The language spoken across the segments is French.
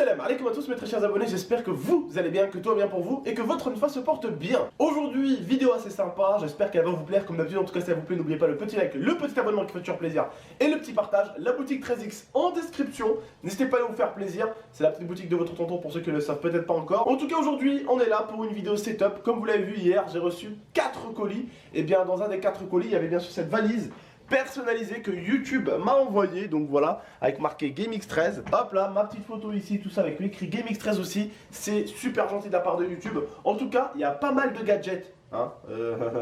Salam alaikum à tous mes très chers abonnés, j'espère que vous allez bien, que tout va bien pour vous et que votre une fois se porte bien. Aujourd'hui, vidéo assez sympa, j'espère qu'elle va vous plaire comme d'habitude. En tout cas si elle vous plaît, n'oubliez pas le petit like, le petit abonnement qui fait toujours plaisir et le petit partage. La boutique 13X en description, n'hésitez pas à vous faire plaisir, c'est la petite boutique de votre tonton pour ceux qui ne le savent peut-être pas encore. En tout cas aujourd'hui, on est là pour une vidéo setup. Comme vous l'avez vu hier, j'ai reçu 4 colis. Et bien dans un des 4 colis, il y avait bien sûr cette valise personnalisé que YouTube m'a envoyé, donc voilà, avec marqué GameX13. Hop là, ma petite photo ici, tout ça avec l'écrit GameX13 aussi. C'est super gentil de la part de YouTube. En tout cas, il y a pas mal de gadgets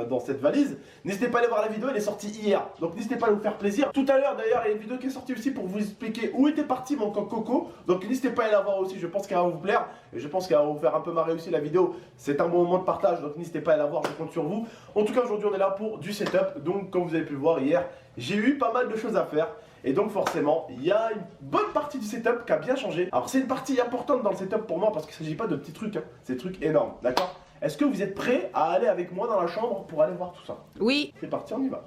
dans cette valise. N'hésitez pas à aller voir la vidéo, elle est sortie hier, donc n'hésitez pas à vous faire plaisir. Tout à l'heure d'ailleurs, il y a une vidéo qui est sortie aussi pour vous expliquer où était parti mon coq Coco, donc n'hésitez pas à aller la voir aussi, je pense qu'elle va vous plaire et je pense qu'elle va vous faire un peu marrer aussi la vidéo. C'est un bon moment de partage, donc n'hésitez pas à aller la voir, je compte sur vous. En tout cas aujourd'hui on est là pour du setup, donc comme vous avez pu le voir hier, j'ai eu pas mal de choses à faire. Et donc forcément, il y a une bonne partie du setup qui a bien changé. Alors c'est une partie importante dans le setup pour moi parce qu'il ne s'agit pas de petits trucs, c'est des trucs énormes, d'accord? Est-ce que vous êtes prêts à aller avec moi dans la chambre pour aller voir tout ça? Oui. C'est parti, on y va.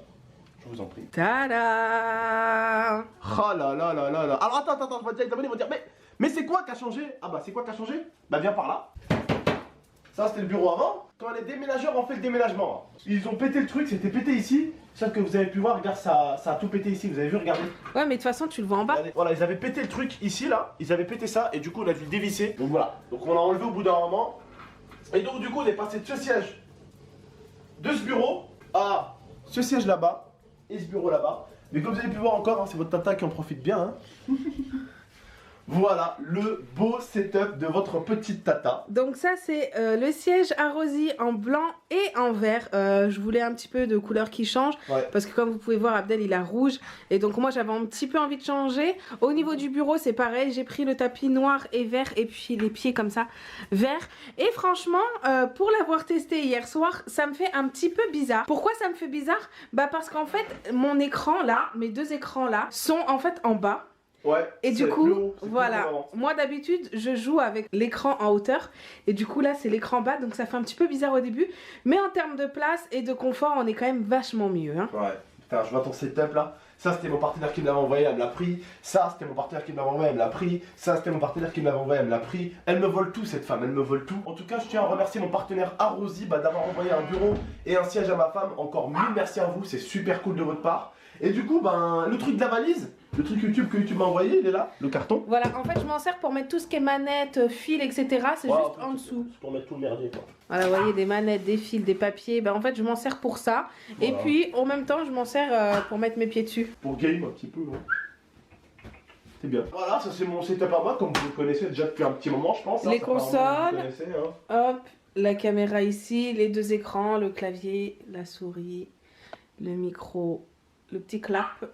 Je vous en prie. Tada! Oh là là là là là. Alors attends, je vais dire, les abonnés vont dire, mais c'est quoi qui a changé? Ah bah c'est quoi qui a changé? Bah viens par là. Ça c'était le bureau avant. Quand les déménageurs ont fait le déménagement, ils ont pété le truc, c'était pété ici. Sauf que vous avez pu voir, regarde, ça a tout pété ici, vous avez vu, regardez. Ouais, mais de toute façon, tu le vois en bas. Regardez. Voilà, ils avaient pété le truc ici, là. Ils avaient pété ça, et du coup, on a dû le dévisser. Donc voilà. Donc on l'a enlevé au bout d'un moment. Et donc, du coup, on est passé de ce siège, de ce bureau, à ce siège là-bas, et ce bureau là-bas. Mais comme vous avez pu voir encore, c'est votre tata qui en profite bien. Voilà le beau setup de votre petite tata. Donc ça c'est le siège arrosi en blanc et en vert. Je voulais un petit peu de couleur qui change, parce que comme vous pouvez voir, Abdel il a rouge et donc moi j'avais un petit peu envie de changer. Au niveau du bureau c'est pareil, j'ai pris le tapis noir et vert et puis les pieds comme ça vert. Et franchement pour l'avoir testé hier soir, ça me fait un petit peu bizarre. Pourquoi ça me fait bizarre? Bah parce qu'en fait mon écran là, mes deux écrans là sont en fait en bas. Ouais, et du coup, voilà, moi d'habitude je joue avec l'écran en hauteur et du coup là c'est l'écran bas, donc ça fait un petit peu bizarre au début, mais en termes de place et de confort on est quand même vachement mieux hein. Ouais, putain je vois ton setup là, ça c'était mon partenaire qui me l'avait envoyé, elle me l'a pris, ça c'était mon partenaire qui me l'avait envoyé, elle me l'a pris, ça c'était mon partenaire qui me l'avait envoyé, elle me l'a pris, elle me vole tout cette femme, elle me vole tout. En tout cas je tiens à remercier mon partenaire Arrosi d'avoir envoyé un bureau et un siège à ma femme, encore mille merci à vous, c'est super cool de votre part. Et du coup ben le truc de la valise, le truc YouTube que YouTube m'a envoyé, il est là, le carton. Voilà, en fait je m'en sers pour mettre tout ce qui est manette, fil, etc. C'est juste en dessous. C'est pour mettre tout le merdier quoi. Voilà, vous voyez, des manettes, des fils, des papiers, ben en fait je m'en sers pour ça. Voilà. Et puis en même temps je m'en sers pour mettre mes pieds dessus. Pour game un petit peu, hein. C'est bien. Voilà, ça c'est mon setup à moi, comme vous le connaissez déjà depuis un petit moment je pense. Les consoles, hein. Hop, la caméra ici, les deux écrans, le clavier, la souris, le micro, le petit clap.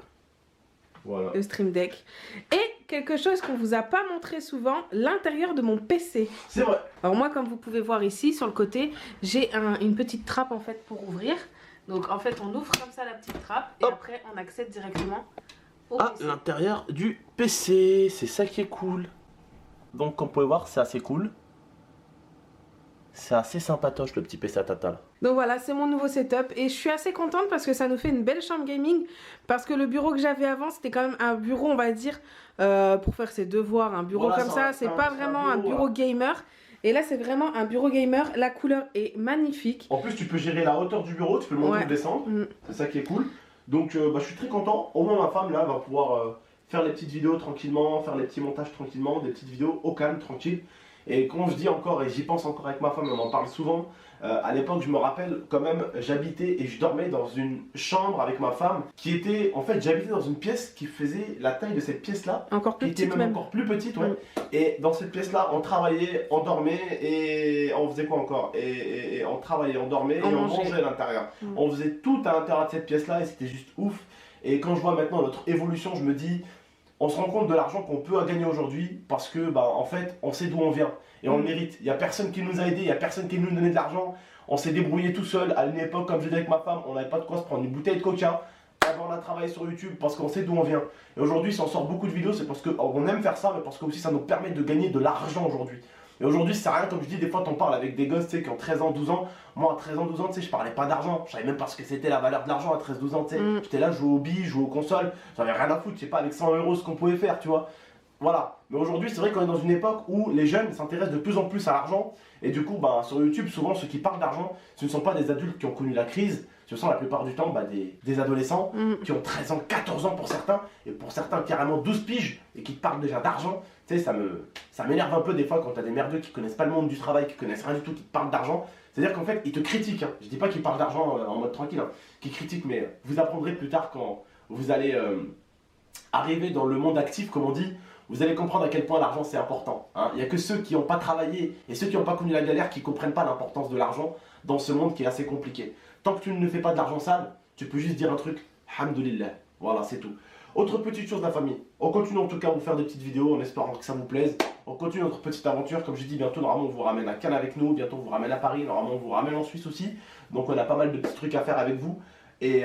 Voilà. Le Stream Deck. Et quelque chose qu'on vous a pas montré souvent, l'intérieur de mon PC. C'est vrai. Alors moi, comme vous pouvez voir ici, sur le côté, j'ai une petite trappe en fait pour ouvrir. Donc en fait, on ouvre comme ça la petite trappe et après on accède directement au PC. L'intérieur du PC, c'est ça qui est cool. Donc comme vous pouvez voir, c'est assez cool. C'est assez sympatoche le petit PC à tata là. Donc voilà, c'est mon nouveau setup et je suis assez contente parce que ça nous fait une belle chambre gaming. Parce que le bureau que j'avais avant, c'était quand même un bureau, on va dire, pour faire ses devoirs. Un bureau voilà, comme ça, c'est pas vraiment un bureau gamer. Et là, c'est vraiment un bureau gamer. La couleur est magnifique. En plus, tu peux gérer la hauteur du bureau, tu peux le monter ou le descendre. C'est ça qui est cool. Donc je suis très content. Au moins ma femme là va pouvoir faire les petites vidéos tranquillement, faire les petits montages tranquillement, des petites vidéos au calme, tranquille. Et quand je dis encore, et j'y pense encore avec ma femme, on en parle souvent, à l'époque je me rappelle quand même, j'habitais et je dormais dans une chambre avec ma femme qui était, en fait j'habitais dans une pièce qui faisait la taille de cette pièce là. Encore plus petite même. Encore plus petite, ouais. Et dans cette pièce là, on travaillait, on dormait et on faisait quoi encore et on travaillait, on dormait et on mangeait à l'intérieur. On faisait tout à l'intérieur de cette pièce là et c'était juste ouf. Et quand je vois maintenant notre évolution, je me dis... On se rend compte de l'argent qu'on peut gagner aujourd'hui parce que, bah, en fait, on sait d'où on vient et on le mérite. Il n'y a personne qui nous a aidés, il n'y a personne qui nous donnait de l'argent. On s'est débrouillé tout seul. À une époque, comme je disais avec ma femme, on n'avait pas de quoi se prendre une bouteille de coca. Avant, on a travaillé sur YouTube parce qu'on sait d'où on vient. Et aujourd'hui, si on sort beaucoup de vidéos, c'est parce qu'on aime faire ça, mais parce que aussi ça nous permet de gagner de l'argent aujourd'hui. Et aujourd'hui, ça sert à rien, comme je dis, des fois, t'en parles avec des gosses, tu sais, qui ont 13 ans, 12 ans. Moi, à 13 ans, 12 ans, tu sais, je parlais pas d'argent. Je savais même pas ce que c'était la valeur de l'argent à 13-12 ans, tu sais. J'étais là, je jouais aux billes, je jouais aux consoles. J'avais rien à foutre, je sais pas, avec 100 € ce qu'on pouvait faire, tu vois. Voilà. Mais aujourd'hui, c'est vrai qu'on est dans une époque où les jeunes s'intéressent de plus en plus à l'argent. Et du coup, sur YouTube, souvent, ceux qui parlent d'argent, ce ne sont pas des adultes qui ont connu la crise. Ce sont la plupart du temps des adolescents qui ont 13 ans, 14 ans pour certains. Et pour certains, carrément 12 piges. Et qui te parlent déjà d'argent. Tu sais, ça m'énerve un peu des fois quand tu as des merdeux qui connaissent pas le monde du travail, qui connaissent rien du tout, qui te parlent d'argent. C'est-à-dire qu'en fait, ils te critiquent. Hein. Je dis pas qu'ils parlent d'argent en mode tranquille. Hein. Qu'ils critiquent, mais vous apprendrez plus tard quand vous allez arriver dans le monde actif, comme on dit. Vous allez comprendre à quel point l'argent c'est important. Hein. Il n'y a que ceux qui n'ont pas travaillé et ceux qui n'ont pas connu la galère qui ne comprennent pas l'importance de l'argent dans ce monde qui est assez compliqué. Tant que tu ne fais pas de l'argent sale, tu peux juste dire un truc, Alhamdulillah. Voilà, c'est tout. Autre petite chose de la famille, on continue en tout cas à vous faire des petites vidéos en espérant que ça vous plaise. On continue notre petite aventure, comme je dis, bientôt normalement on vous ramène à Cannes avec nous, bientôt on vous ramène à Paris, normalement on vous ramène en Suisse aussi. Donc on a pas mal de petits trucs à faire avec vous. Et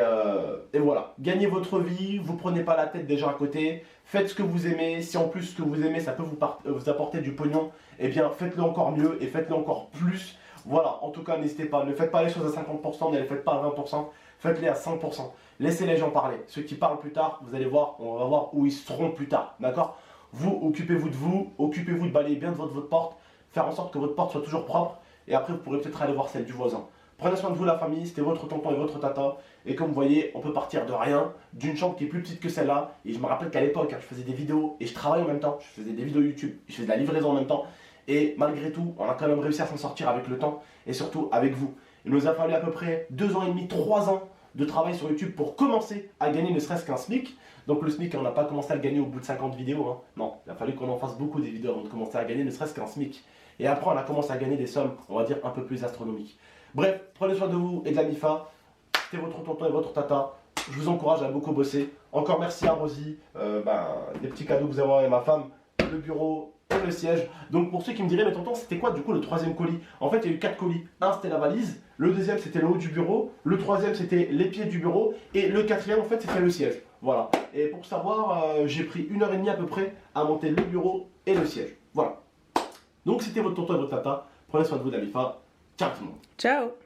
voilà, gagnez votre vie, vous prenez pas la tête des gens à côté, faites ce que vous aimez, si en plus ce que vous aimez ça peut vous apporter du pognon, eh bien faites-le encore mieux et faites-le encore plus. Voilà, en tout cas n'hésitez pas, ne faites pas les choses à 50%, ne les faites pas à 20%, faites-les à 100%. Laissez les gens parler, ceux qui parlent plus tard, vous allez voir, on va voir où ils seront plus tard, d'accord? Vous, occupez-vous de vous, occupez-vous de balayer bien de votre porte, faire en sorte que votre porte soit toujours propre, et après vous pourrez peut-être aller voir celle du voisin. Prenez soin de vous la famille, c'était votre tonton et votre tata. Et comme vous voyez, on peut partir de rien, d'une chambre qui est plus petite que celle-là. Et je me rappelle qu'à l'époque, je faisais des vidéos et je travaillais en même temps. Je faisais des vidéos YouTube, je faisais de la livraison en même temps. Et malgré tout, on a quand même réussi à s'en sortir avec le temps et surtout avec vous. Il nous a fallu à peu près 2 ans et demi, 3 ans de travail sur YouTube pour commencer à gagner ne serait-ce qu'un SMIC. Donc le SMIC, on n'a pas commencé à le gagner au bout de 50 vidéos. Hein. Non, il a fallu qu'on en fasse beaucoup des vidéos avant de commencer à gagner ne serait-ce qu'un SMIC. Et après, on a commencé à gagner des sommes, on va dire, un peu plus astronomiques. Bref, prenez soin de vous et de la MIFA. C'était votre tonton et votre tata. Je vous encourage à beaucoup bosser. Encore merci à Rosie, des petits cadeaux que vous avez envoyés à ma femme, le bureau et le siège. Donc pour ceux qui me diraient, mais tonton, c'était quoi du coup le 3e colis? En fait, il y a eu 4 colis. Un, c'était la valise. Le 2e, c'était le haut du bureau. Le 3e, c'était les pieds du bureau. Et le 4e, en fait, c'était le siège. Voilà. Et pour savoir, j'ai pris 1h30 à peu près à monter le bureau et le siège. Voilà. Donc c'était votre tonton et votre tata. Prenez soin de vous, la MIFA. Ciao tout le monde. Ciao.